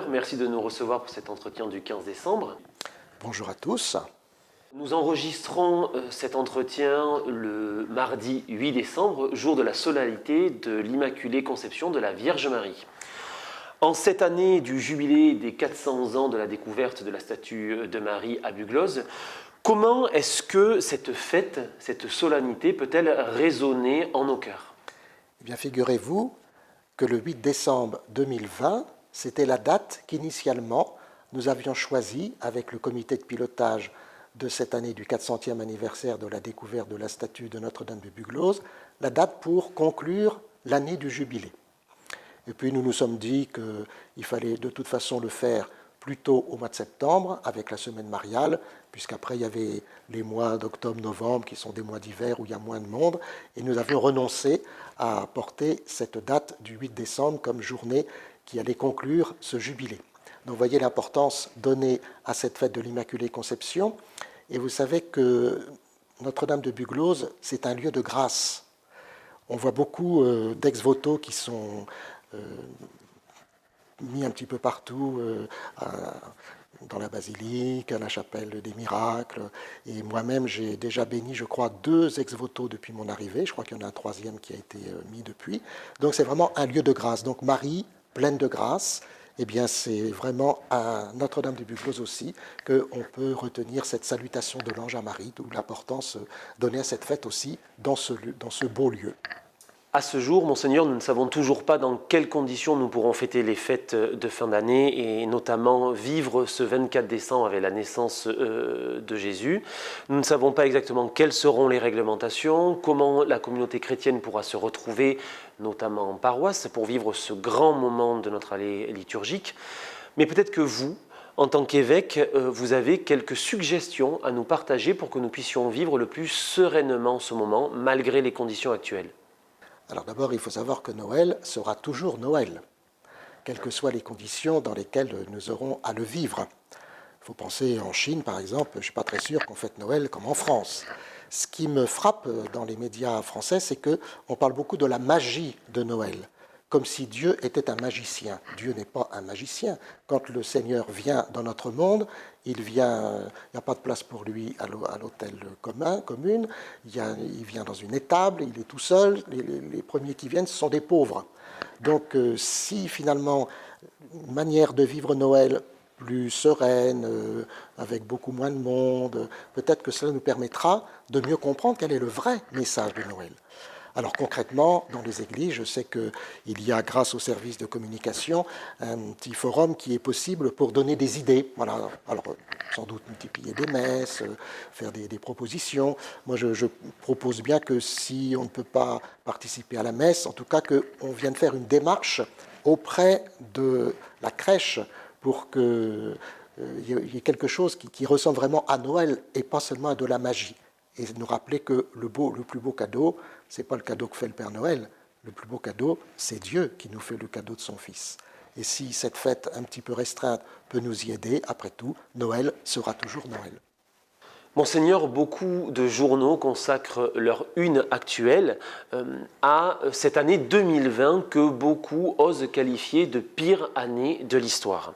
Monseigneur, merci de nous recevoir pour cet entretien du 15 décembre. Bonjour à tous. Nous enregistrons cet entretien le mardi 8 décembre, jour de la solennité de l'Immaculée Conception de la Vierge Marie. En cette année du jubilé des 400 ans de la découverte de la statue de Marie à Bugloz, comment est-ce que cette fête, cette solennité peut-elle résonner en nos cœurs ? Eh bien, figurez-vous que le 8 décembre 2020, c'était la date qu'initialement nous avions choisie avec le comité de pilotage de cette année du 400e anniversaire de la découverte de la statue de Notre-Dame de Bugloz, la date pour conclure l'année du jubilé. Et puis nous nous sommes dit qu'il fallait de toute façon le faire plutôt au mois de septembre, avec la semaine mariale, puisqu'après il y avait les mois d'octobre-novembre qui sont des mois d'hiver où il y a moins de monde, et nous avions renoncé à porter cette date du 8 décembre comme journée qui allait conclure ce jubilé. Donc vous voyez l'importance donnée à cette fête de l'Immaculée Conception, et vous savez que Notre-Dame de Bugloz, c'est un lieu de grâce. On voit beaucoup d'ex-voto qui sont mis un petit peu partout, dans la basilique, à la chapelle des miracles. Et moi-même, j'ai déjà béni, je crois, 2 ex-voto depuis mon arrivée. Je crois qu'il y en a un 3e qui a été mis depuis. Donc c'est vraiment un lieu de grâce. Donc Marie, pleine de grâce, eh bien c'est vraiment à Notre-Dame de Bugloz aussi qu'on peut retenir cette salutation de l'ange à Marie, d'où l'importance donnée à cette fête aussi dans ce beau lieu. À ce jour, Monseigneur, nous ne savons toujours pas dans quelles conditions nous pourrons fêter les fêtes de fin d'année et notamment vivre ce 24 décembre avec la naissance de Jésus. Nous ne savons pas exactement quelles seront les réglementations, comment la communauté chrétienne pourra se retrouver, notamment en paroisse, pour vivre ce grand moment de notre année liturgique. Mais peut-être que vous, en tant qu'évêque, vous avez quelques suggestions à nous partager pour que nous puissions vivre le plus sereinement ce moment, malgré les conditions actuelles. Alors d'abord, il faut savoir que Noël sera toujours Noël, quelles que soient les conditions dans lesquelles nous aurons à le vivre. Il faut penser en Chine, par exemple, je ne suis pas très sûr qu'on fête Noël comme en France. Ce qui me frappe dans les médias français, c'est qu'on parle beaucoup de la magie de Noël, comme si Dieu était un magicien. Dieu n'est pas un magicien. Quand le Seigneur vient dans notre monde, il n'y a pas de place pour lui à l'hôtel commune, il vient dans une étable, il est tout seul, les premiers qui viennent, ce sont des pauvres. Donc si finalement une manière de vivre Noël plus sereine, avec beaucoup moins de monde, peut-être que cela nous permettra de mieux comprendre quel est le vrai message de Noël. Alors concrètement, dans les églises, je sais qu'il y a, grâce au service de communication, un petit forum qui est possible pour donner des idées. Voilà. Alors, sans doute multiplier des messes, faire des propositions. Moi, je propose bien que si on ne peut pas participer à la messe, en tout cas qu'on vienne faire une démarche auprès de la crèche pour qu'il y ait quelque chose qui ressemble vraiment à Noël et pas seulement à de la magie. Et nous rappeler que le plus beau cadeau, ce n'est pas le cadeau que fait le Père Noël. Le plus beau cadeau, c'est Dieu qui nous fait le cadeau de son Fils. Et si cette fête un petit peu restreinte peut nous y aider, après tout, Noël sera toujours Noël. Monseigneur, beaucoup de journaux consacrent leur une actuelle à cette année 2020 que beaucoup osent qualifier de pire année de l'histoire.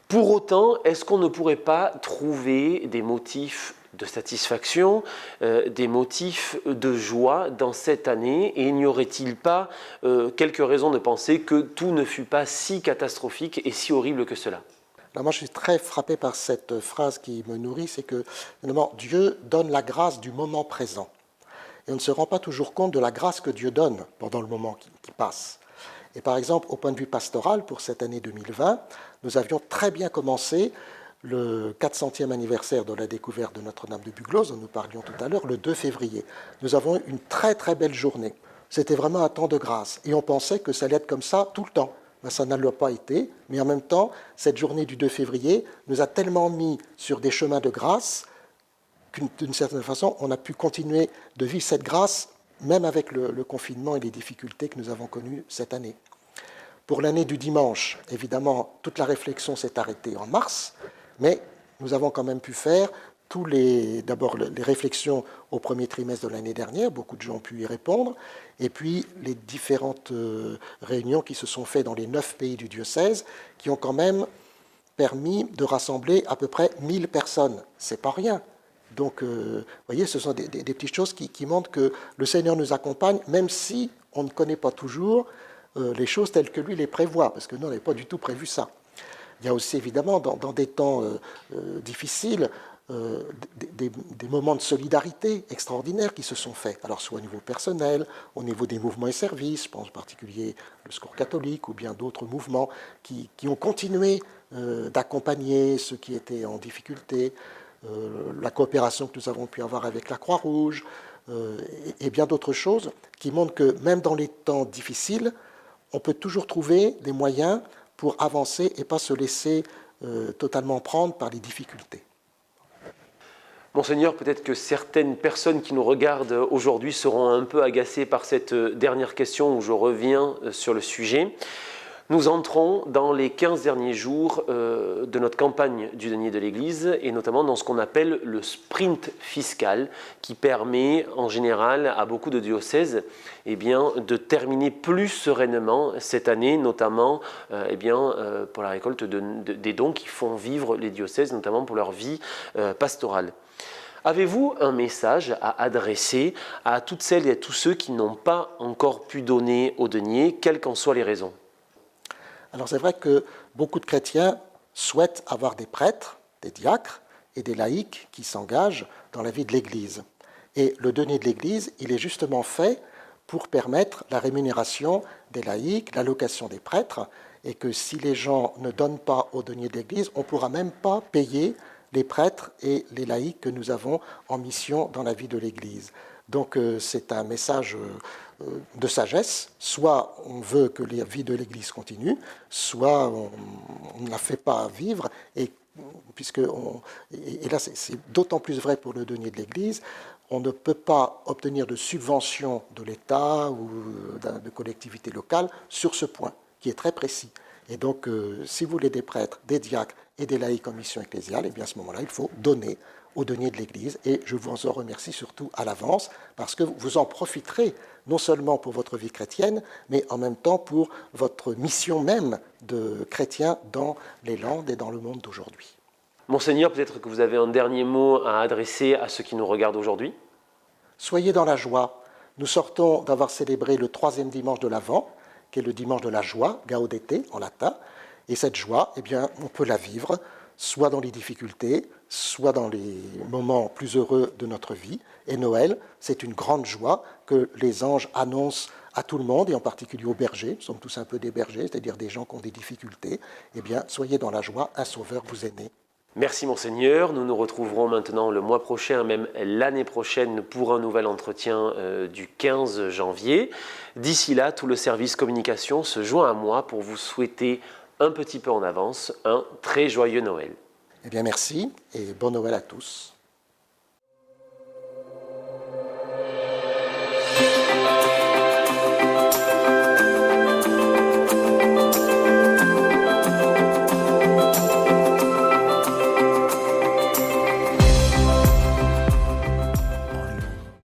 Pour autant, est-ce qu'on ne pourrait pas trouver des motifs de satisfaction, des motifs de joie dans cette année, et n'y aurait-il pas quelques raisons de penser que tout ne fut pas si catastrophique et si horrible que cela ? Alors moi, je suis très frappé par cette phrase qui me nourrit, c'est que finalement, Dieu donne la grâce du moment présent. Et on ne se rend pas toujours compte de la grâce que Dieu donne pendant le moment qui passe. Et par exemple, au point de vue pastoral, pour cette année 2020, nous avions très bien commencé le 400e anniversaire de la découverte de Notre-Dame de Bugloz, dont nous parlions tout à l'heure, le 2 février. Nous avons eu une très très belle journée. C'était vraiment un temps de grâce. Et on pensait que ça allait être comme ça tout le temps. Ben, ça n'a pas été, mais en même temps, cette journée du 2 février nous a tellement mis sur des chemins de grâce qu'une d'une certaine façon, on a pu continuer de vivre cette grâce, même avec le confinement et les difficultés que nous avons connues cette année. Pour l'année du dimanche, évidemment, toute la réflexion s'est arrêtée en mars, mais nous avons quand même pu faire d'abord les réflexions au premier trimestre de l'année dernière, beaucoup de gens ont pu y répondre, et puis les différentes réunions qui se sont faites dans les 9 pays du diocèse, qui ont quand même permis de rassembler à peu près 1000 personnes. C'est pas rien. Donc, vous voyez, ce sont des petites choses qui montrent que le Seigneur nous accompagne, même si on ne connaît pas toujours les choses telles que lui les prévoit, parce que nous, on n'avait pas du tout prévu ça. Il y a aussi, évidemment, dans des temps difficiles, des moments de solidarité extraordinaires qui se sont faits, alors soit au niveau personnel, au niveau des mouvements et services, je pense en particulier le Secours catholique ou bien d'autres mouvements qui ont continué d'accompagner ceux qui étaient en difficulté, la coopération que nous avons pu avoir avec la Croix-Rouge et bien d'autres choses qui montrent que même dans les temps difficiles, on peut toujours trouver des moyens pour avancer et pas se laisser totalement prendre par les difficultés. Monseigneur, peut-être que certaines personnes qui nous regardent aujourd'hui seront un peu agacées par cette dernière question où je reviens sur le sujet. Nous entrons dans les 15 derniers jours de notre campagne du denier de l'Église et notamment dans ce qu'on appelle le sprint fiscal qui permet en général à beaucoup de diocèses de terminer plus sereinement cette année, notamment pour la récolte des dons qui font vivre les diocèses, notamment pour leur vie pastorale. Avez-vous un message à adresser à toutes celles et à tous ceux qui n'ont pas encore pu donner au denier, quelles qu'en soient les raisons ? Alors c'est vrai que beaucoup de chrétiens souhaitent avoir des prêtres, des diacres et des laïcs qui s'engagent dans la vie de l'Église. Et le denier de l'Église, il est justement fait pour permettre la rémunération des laïcs, l'allocation des prêtres, et que si les gens ne donnent pas au denier de l'Église, on ne pourra même pas payer les prêtres et les laïcs que nous avons en mission dans la vie de l'Église. Donc c'est un message de sagesse. Soit on veut que la vie de l'Église continue, soit on ne la fait pas vivre. Et là, c'est d'autant plus vrai pour le denier de l'Église. On ne peut pas obtenir de subventions de l'État ou de collectivités locales sur ce point, qui est très précis. Et donc, si vous voulez des prêtres, des diacres et des laïcs en mission ecclésiale, et bien à ce moment-là, il faut donner au denier de l'Église. Et je vous en remercie surtout à l'avance, parce que vous en profiterez non seulement pour votre vie chrétienne, mais en même temps pour votre mission même de chrétien dans les Landes et dans le monde d'aujourd'hui. Monseigneur, peut-être que vous avez un dernier mot à adresser à ceux qui nous regardent aujourd'hui ? Soyez dans la joie. Nous sortons d'avoir célébré le 3e dimanche de l'Avent, qui est le dimanche de la joie, Gaudete en latin. Et cette joie, on peut la vivre soit dans les difficultés, soit dans les moments plus heureux de notre vie. Et Noël, c'est une grande joie que les anges annoncent à tout le monde, et en particulier aux bergers. Nous sommes tous un peu des bergers, c'est-à-dire des gens qui ont des difficultés. Soyez dans la joie, un sauveur vous est né. Merci Monseigneur, nous nous retrouverons maintenant le mois prochain, même l'année prochaine, pour un nouvel entretien du 15 janvier. D'ici là, tout le service communication se joint à moi pour vous souhaiter un petit peu en avance un très joyeux Noël. Merci et bon Noël à tous.